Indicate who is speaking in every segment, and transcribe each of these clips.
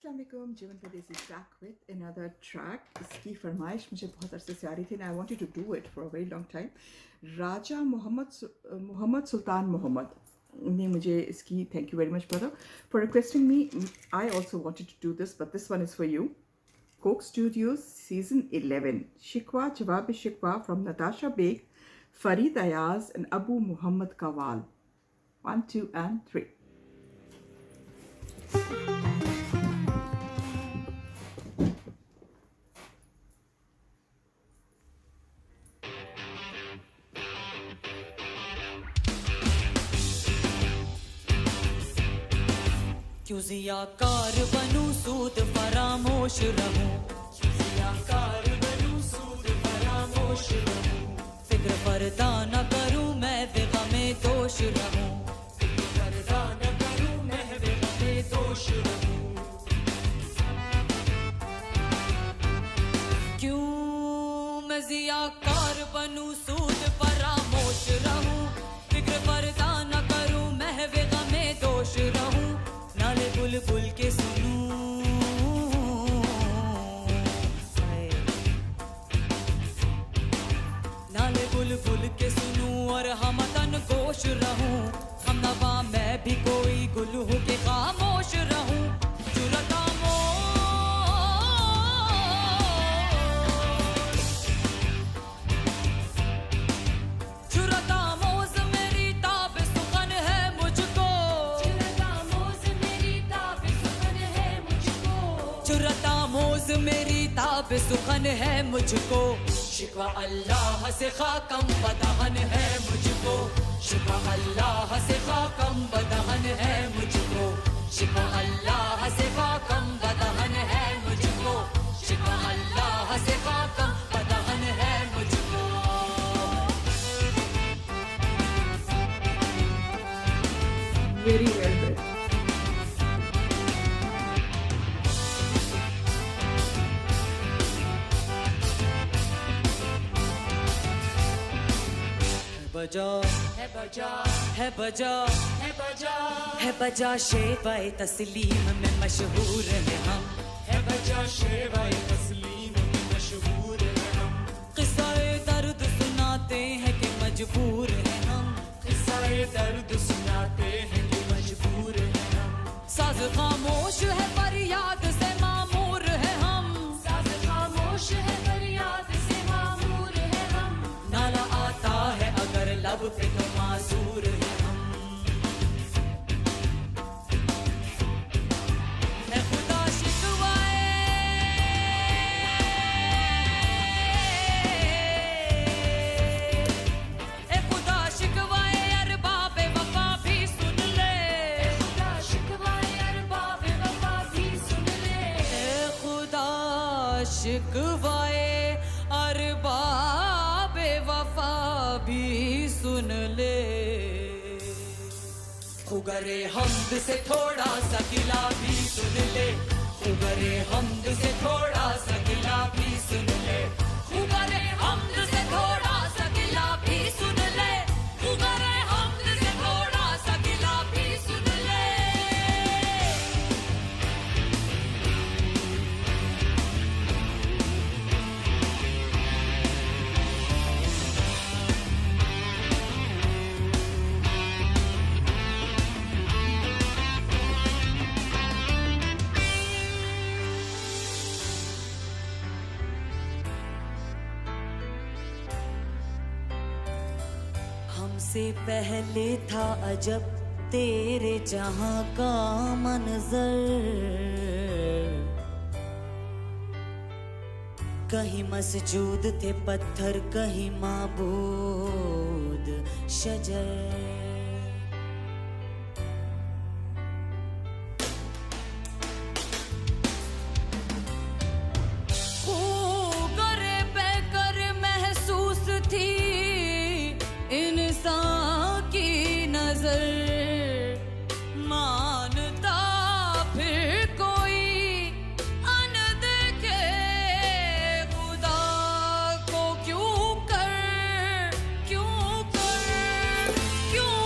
Speaker 1: अस्सलाम जीवन परदेसी बैक विद अनदर ट्रैक। इसकी फरमाइश मुझे बहुत अरसे से आ रही थी and I wanted to do it for a very long time. Raja Mohammad Sultan Mohammad ने मुझे इसकी, thank you very much brother for requesting me. I also wanted to do this but this one is for you. Coke Studio's season 11, Shikwa Jawab Shikwa from Natasha Baig, Farid Ayaz and Abu Mohammad Qawwal. 1 2 and 3।
Speaker 2: क्यों ज़ियाकार बनूं सूद फरामोश रहूं, ज़ियाकार बनूं सूद फरामोश रहूं, फिक्र पर्दा न करूं मैं बेगमे दोष रहूं, फिक्र पर्दा न करूं मैं बेगमे दोष रहूं। क्यों मैं ज़ियाकार बनूं सूद फरामोश रहूं, फिक्र पर्दा न करूं मैं बेगमे दोष रहूं, नाले बुलबुल के सुनूं, नाले बुलबुल के सुनूं और हमतन गोश रहूं, हम नवा मैं भी कोई गुल हो के खामोश रहूं, जुरत मेरी ताब सुखन है मुझको, शिकवा अल्लाह से खाकम बदहन है मुझको, शिकवा अल्लाह से खाकम बदहन है मुझको, शिकवा अल्लाह से खाकम बदहन है मुझको, शिकवा अल्लाह से खाकम बदहन है मुझको।
Speaker 1: Very well bed.
Speaker 2: बजा है बजा है बजा है बजा है बजा शेवाए तस्लीम में मशहूर है हम, है बजा शेवाए तस्लीम में मशहूर है हम, किस्साए दर्द सुनाते हैं कि मजबूर है हम, किस्साए दर्द सुनाते हैं कि मजबूर है हम, साज खामोश है पर याद से मामूर है हम, साज खामोश है पर याद से मामूर है हम, नाला आता है अगर लब पे तो मासूर है हम, है खुदा शिकवाए, है खुदा शिकवाए अरबाब वफा भी सुन ले, खुदा शिकवाए अरबाब वफा भी सुन ले, है खुदा शिकवाए अरबाब वफा भी सुन ले, खुगरे हमद से थोड़ा सा गिला भी सुन ले, खुगरे हमद से थोड़ा सा गिला भी सुन ले, खुगरे हमद से थोड़ा सा गिला भी सुन ले, खुगरे हमद से थोड़ा सा गिला भी सुन ले। हमसे पहले था अजब तेरे जहां का मंजर, कहीं मसजूद थे पत्थर कहीं माबूद शजर, खूगरे बेकर महसूस थी इंसान की नजर, मानता फिर कोई अनदेखे खुदा को, क्यों कर क्यों कर क्यों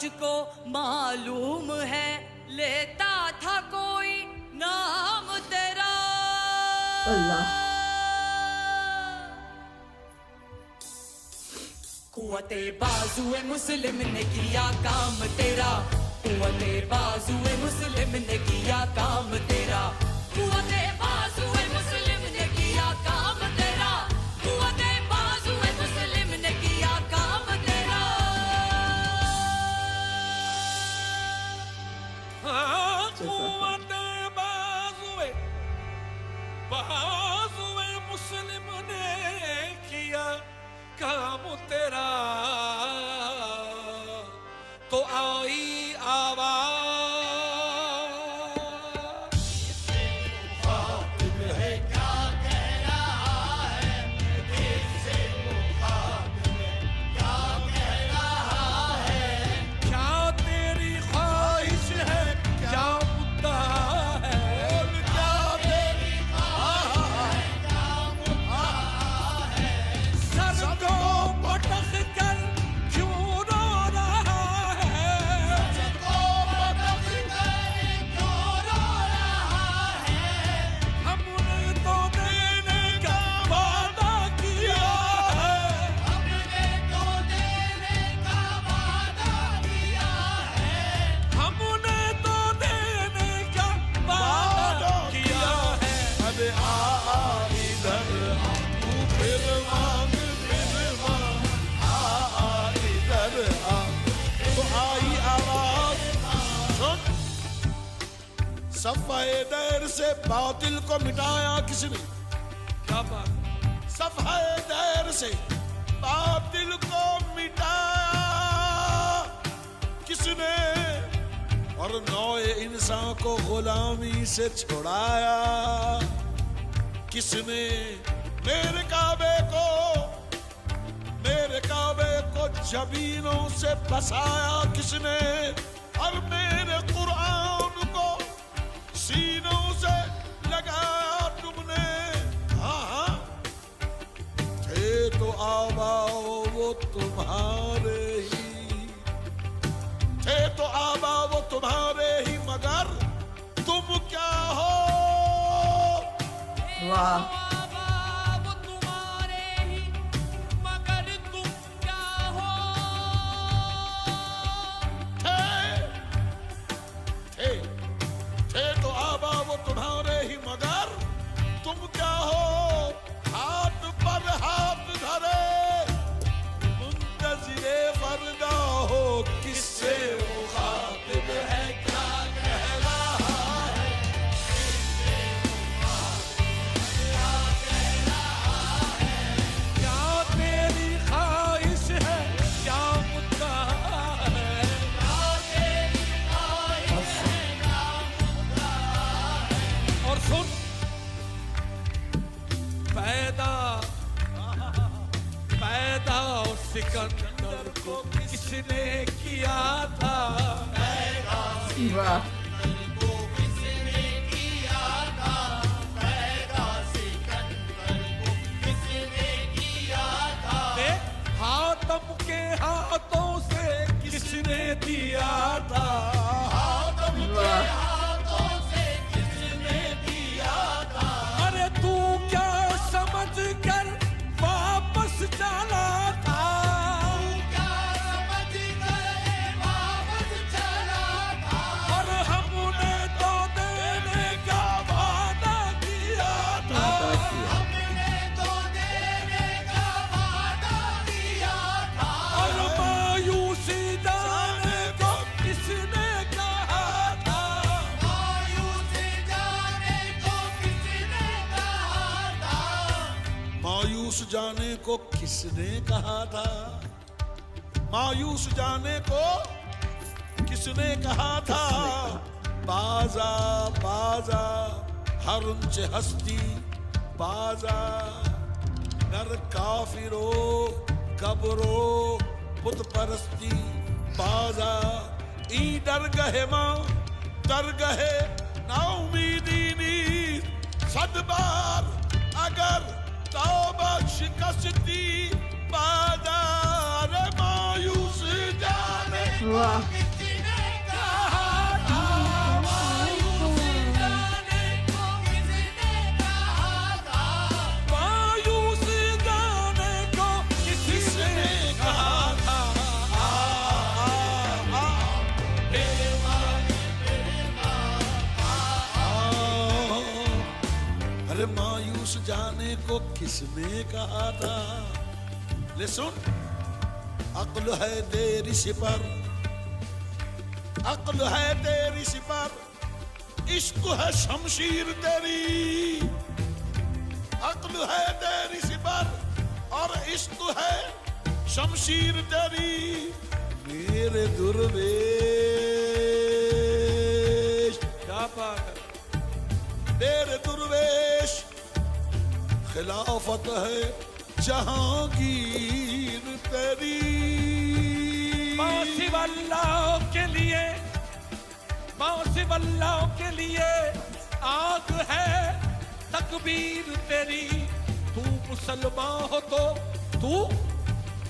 Speaker 2: मुझको मालूम है लेता था कोई नाम तेरा।
Speaker 1: अल्लाह।
Speaker 2: कुव्वते बाजुए मुस्लिम ने किया काम तेरा, कुव्वते बाजुए मुस्लिम ने किया काम तेरा, कुव्वते बाजुए मुस्लिम ने किया काम तेरा, कुव्वते बाजुए मुस्लिम ने किया काम तेरा।
Speaker 3: कुव्वते बाजुए मुस्लिम ने किया काम तेरा, तो आई आवाज इससे मुखातिब है क्या कह रहा है, इससे मुखातिब है क्या कह रहा है, क्या तेरी ख्वाहिश है क्या मुद्दा है, क्या तेरी ख्वाहिश है क्या मुद्दा है, सर को पटक कर क्यों रो रहा है, सर को पटक कर क्यों रो रहा है, हमने तो देने का वादा किया है, हमने तो देने का वादा किया है, हमने तो देने का वादा किया है। अबे आ इधर तू फिर मांग आ इधर आ, तो आई आवाज सुन। सफ़ाए दैर से बातिल को मिटाया किसने, क्या बात, सफ़ाए दैर से बातिल को मिटाया किसने, और नौए इंसान को गुलामी से छुड़ाया किसने, मेरे काबे को जबीनों से बसाया किसने, और मेरे कुरान को सीनों से लगाया तुमने। हाँ हाँ, थे तो आबाओ वो तुम्हारे ही, थे तो आबा वो तुम्हारे ही, मगर तुम क्या हो,
Speaker 1: वाह।
Speaker 3: आबा वो तुम्हारे ही, मगर तुम क्या हो, थे तो आबा वो तुम्हारे ही, मगर तुम क्या हो, हाथ पर हाथ धरे मुंतज़िरे फरदा हो, किससे मुखातिब है क्या कह रहा है, क्या तेरी ख्वाहिश है क्या मुद्दा है, क्या तेरी ख्वाहिश है क्या मुद्दा है, और सुन, पैदा सिकंदर को किसने किया था,
Speaker 1: वाह।
Speaker 3: हातम के हाथों से किसने दिया था, हातम के हाथों से किसने दिया था, अरे तू क्या समझ कर वापस चला था, तू क्या समझ कर वापस चला था, और हमने तो देने का वादा किया था, हमने तो देने का वादा किया था, और मायूसी जाने को किसने कहा था, मायूसी जाने को किसने कहा था, मायूस जाने को किसने कहा था, मायूस जाने को किसने कहा था, बाजा बाजा हर उनसे हस्ती बाजा, नर काफिरो कब्रो बुत परस्ती बाजा, ई डर गहे मां डर गहे ना उम्मीदी नीर, सदबार अगर तौबा शिकस्ती बाजार मायूस जाने
Speaker 1: वाह
Speaker 3: मायूस जाने को किसने कहा था अरे मायूस जाने को किसने कहा था ले सुन अक्ल है तेरी सिपर अक्ल है तेरी सिपर इश्क है शमशीर तेरी अक्ल है तेरी सिपर और इश्क है शमशीर तेरी मेरे दुर्वेश क्या बात है तेरे दुर्वेश खिलाफत है जहांगीर तेरी
Speaker 4: मौसिफ अल्लाह के लिए मौसिफ अल्लाह के लिए आग है तकबीर तेरी तू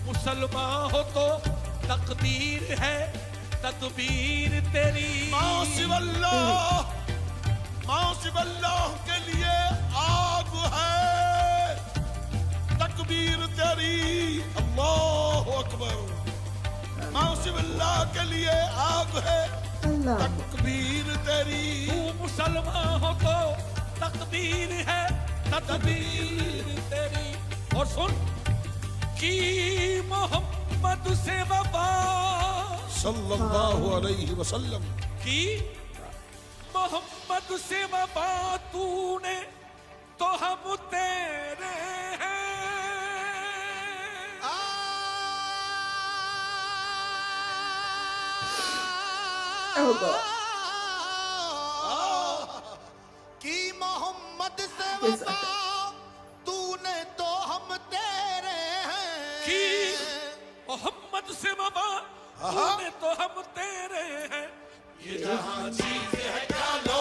Speaker 4: मुसलमान हो तो तकदीर है तकबीर तेरी
Speaker 3: मौसिफ अल्लाह के लिए आग है तकबीर तेरी अल्लाह अकबर मौसिफ अल्लाह के लिए आग है
Speaker 1: अल्लाह
Speaker 3: तकबीर तेरी
Speaker 4: तू मुसलमान हो तो तकदीर है तकबीर तेरी और सुन की मोहम्मद से वफा
Speaker 3: सल्लल्लाहु अलैहि वसल्लम
Speaker 4: की मोहम्मद से वफा तूने तो हम तेरे हैं
Speaker 1: Oh God.
Speaker 3: की मोहम्मद से
Speaker 1: Yes,
Speaker 3: वफा तूने तो हम तेरे
Speaker 4: की
Speaker 3: हैं
Speaker 4: मोहम्मद से वफा तूने तो हम तेरे हैं
Speaker 3: ये जहां चीज है क्या लो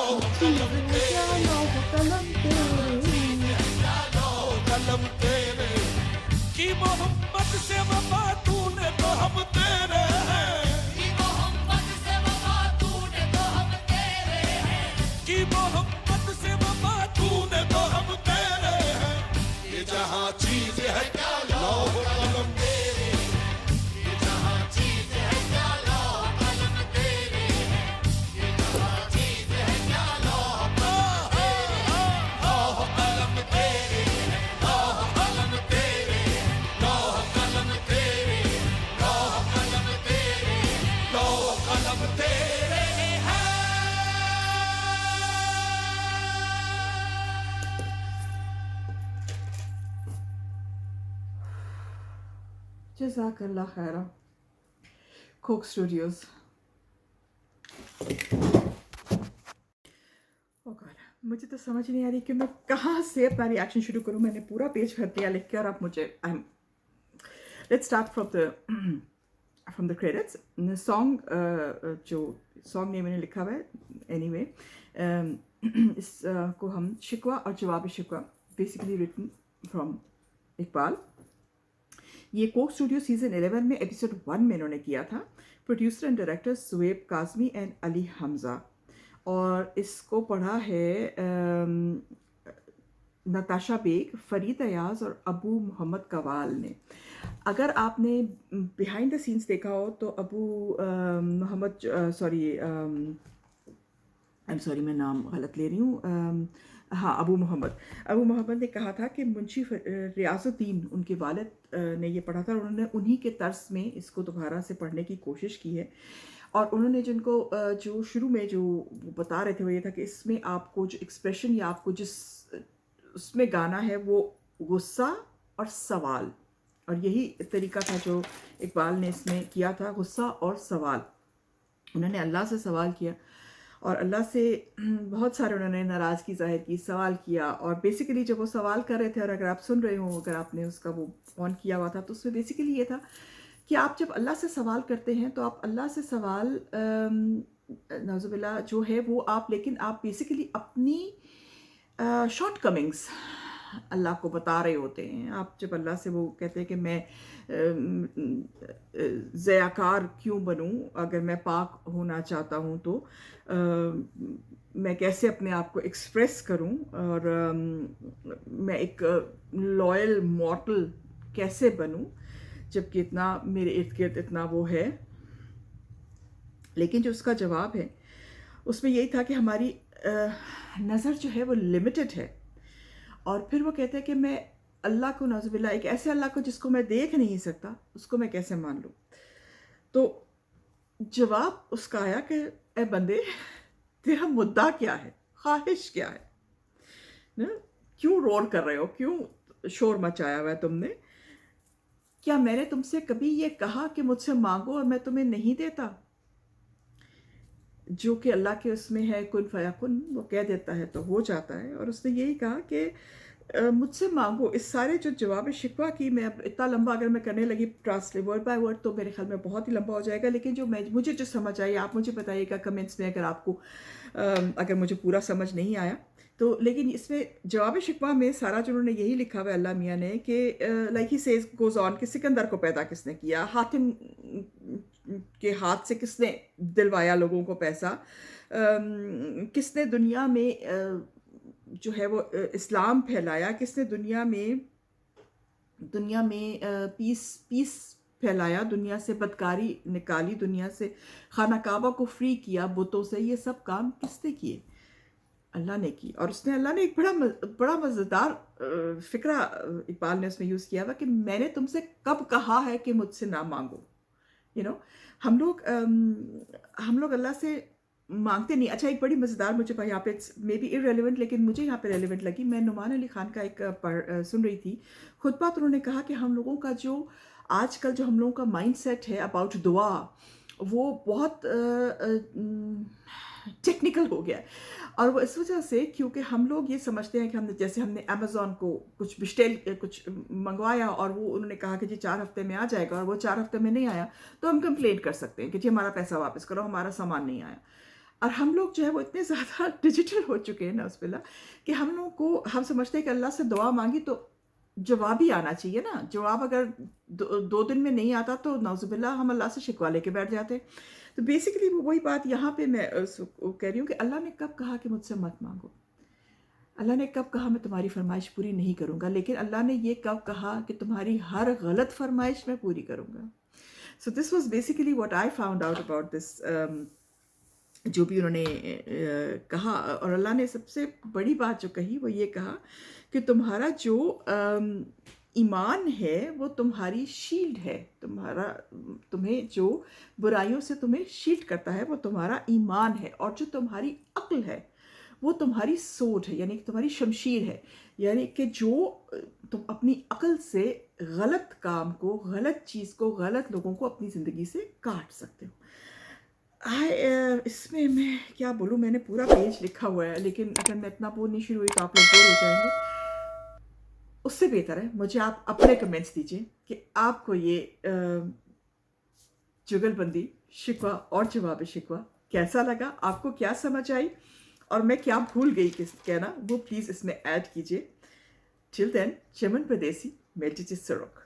Speaker 3: कलम तेरे
Speaker 4: की मोहम्मद से वफा तूने तो हम तेरे हैं की मोहम्मद से वफा तूने तो हम तेरे हैं
Speaker 3: ये जहां चीज है क्या लो कलम तेरे ये जहां चीज है क्या लो कलम तेरे ये जहां चीज है क्या लो कलम तेरे लो कलम तेरे लो कलम तेरे लो कलम तेरे लो कलम तेरे
Speaker 1: जज़ाकल्लाह खैरा कोक स्टूडियोज मुझे तो समझ नहीं आ रही कि मैं कहाँ से अपना रिएक्शन शुरू करूँ मैंने पूरा पेज भर दिया लिख के और अब मुझे let's start from the credits song जो सॉन्ग नेम मैंने लिखा हुआ है एनीवे इसको हम शिकवा और जवाब शिकवा बेसिकली रिटन फ्रॉम इकबाल ये कोक स्टूडियो सीज़न 11 में एपिसोड 1 में इन्होंने किया था producer and director सुएब Kazmi and Ali Hamza और इसको पढ़ा है नताशा बेग फरीद अयाज और अबू मोहम्मद कवाल ने अगर आपने बिहाइंड द सीन्स देखा हो तो अबू मोहम्मद सॉरी मैं नाम गलत ले रही हूँ हाँ अबू मोहम्मद ने कहा था कि मुंशी रियाजुद्दीन उनके वालिद ने ये पढ़ा था और उन्होंने उन्हीं के तर्ज में इसको दोबारा से पढ़ने की कोशिश की है और उन्होंने जिनको जो शुरू में जो बता रहे थे वो ये था कि इसमें आपको जो एक्सप्रेशन या आपको जिस उसमें गाना है वो गुस्सा और सवाल और यही तरीका था जो इकबाल ने इसमें किया था गुस्सा और सवाल उन्होंने अल्लाह से सवाल किया और अल्लाह से बहुत सारे उन्होंने नाराज़गी ज़ाहिर की सवाल किया और बेसिकली जब वो सवाल कर रहे थे और अगर आप सुन रहे हो अगर आपने उसका वो ऑन किया हुआ था तो उसमें बेसिकली ये था कि आप जब अल्लाह से सवाल करते हैं तो आप अल्लाह से सवाल नाज़ुबिल्लाह जो है वो आप लेकिन आप बेसिकली अपनी शॉर्ट कमिंग्स अल्लाह को बता रहे होते हैं। आप जब अल्लाह से वो कहते हैं कि मैं ज़याकार क्यों बनूं, अगर मैं पाक होना चाहता हूं तो मैं कैसे अपने आप को एक्सप्रेस करूं, और मैं एक लॉयल मॉर्टल कैसे बनूं जबकि इतना मेरे इर्द गिर्द इतना वो है। लेकिन जो उसका जवाब है उसमें यही था कि हमारी नज़र जो है वो लिमिटेड है। और फिर वो कहते हैं कि मैं अल्लाह को नाज़ुबिल्लाह, एक ऐसे अल्लाह को जिसको मैं देख नहीं सकता, उसको मैं कैसे मान लूँ। तो जवाब उसका आया कि ए बंदे, तेरा मुद्दा क्या है, ख्वाहिश क्या है ना, क्यों रोल कर रहे हो, क्यों शोर मचाया हुआ है तुमने। क्या मैंने तुमसे कभी ये कहा कि मुझसे मांगो और मैं तुम्हें नहीं देता। जो कि अल्लाह के उसमें है, कुन फयाकुन, वो कह देता है तो हो जाता है। और उसने यही कहा कि मुझसे मांगो। इस सारे जो जवाब शिकवा की, मैं अब इतना लंबा अगर मैं करने लगी ट्रांसलेट वर्ड बाय वर्ड तो मेरे ख्याल में बहुत ही लंबा हो जाएगा। लेकिन जो मुझे जो समझ आई, आप मुझे बताइएगा कमेंट्स में अगर आपको अगर मुझे पूरा समझ नहीं आया तो। लेकिन इसमें जवाब शिकवा में सारा जो उन्होंने यही लिखा हुआ है अल्लाह मियाँ ने कि like he says goes on कि सिकंदर को पैदा किसने किया, हातिम के हाथ से किसने दिलवाया लोगों को पैसा, किसने दुनिया में जो है वो इस्लाम फैलाया, किसने दुनिया में पीस फैलाया, दुनिया से बदकारी निकाली, दुनिया से खाना काबा को फ्री किया बुतों से। ये सब काम किसने किए? अल्लाह ने की। और उसने अल्लाह ने एक बड़ा मज़ेदार फ़िक्रा इकबाल ने उसमें यूज़ किया हुआ कि मैंने तुमसे कब कहा है कि मुझसे ना मांगो। हम लोग अल्लाह से मांगते नहीं। अच्छा, एक बड़ी मज़ेदार मुझे यहाँ पे मे बी इररेलेवेंट लेकिन मुझे यहाँ पे रेलेवेंट लगी। मैं नुमान अली खान का एक सुन रही थी खुतबा, तो उन्होंने कहा कि हम लोगों का जो आजकल जो हम लोगों का माइंडसेट है अबाउट दुआ, वो बहुत टेक्निकल हो गया है। और वो इस वजह से क्योंकि हम लोग ये समझते हैं कि हमने अमेज़ॉन को कुछ मंगवाया और वो उन्होंने कहा कि जी 4 हफ्ते में आ जाएगा, और वो 4 हफ्ते में नहीं आया तो हम कंप्लेंट कर सकते हैं कि जी हमारा पैसा वापस करो, हमारा सामान नहीं आया। और हम लोग जो है वो इतने ज़्यादा डिजिटल हो चुके हैं ना उस बिल्ला कि हम समझते हैं कि अल्लाह से दुआ मांगी तो जवाब ही आना चाहिए ना। जवाब अगर 2 दिन में नहीं आता तो नाउज़ुबिल्लाह हम अल्लाह से शिकवा लेके बैठ जाते। तो बेसिकली वही बात यहाँ पे मैं कह रही हूँ कि अल्लाह ने कब कहा कि मुझसे मत मांगो, अल्लाह ने कब कहा मैं तुम्हारी फरमाइश पूरी नहीं करूँगा, लेकिन अल्लाह ने ये कब कहा कि तुम्हारी हर गलत फरमाइश मैं पूरी करूँगा। So this was basically what I found out about this, जो भी उन्होंने कहा। और अल्लाह ने सबसे बड़ी बात जो कही वो ये कहा कि तुम्हारा जो ईमान है वो तुम्हारी शील्ड है, तुम्हें जो बुराइयों से तुम्हें शील्ड करता है वो तुम्हारा ईमान है। और जो तुम्हारी अक्ल है वो तुम्हारी सोच है, यानी कि तुम्हारी शमशीर है, यानी कि जो तुम अपनी अक्ल से गलत काम को, गलत चीज़ को, गलत लोगों को अपनी ज़िंदगी से काट सकते हो। इसमें मैं क्या बोलूँ, मैंने पूरा पेज लिखा हुआ है, लेकिन अगर मैं इतना बोलनी शुरू हुई तो आप लोग बोर हो जाएंगे। उससे बेहतर है मुझे आप अपने कमेंट्स दीजिए कि आपको ये जुगलबंदी, शिकवा और जवाब शिकवा कैसा लगा, आपको क्या समझ आई और मैं क्या भूल गई कहना, वो प्लीज़ इसमें ऐड कीजिए। टिल देन, चमन परदेसी, मेल्टी सुरुख।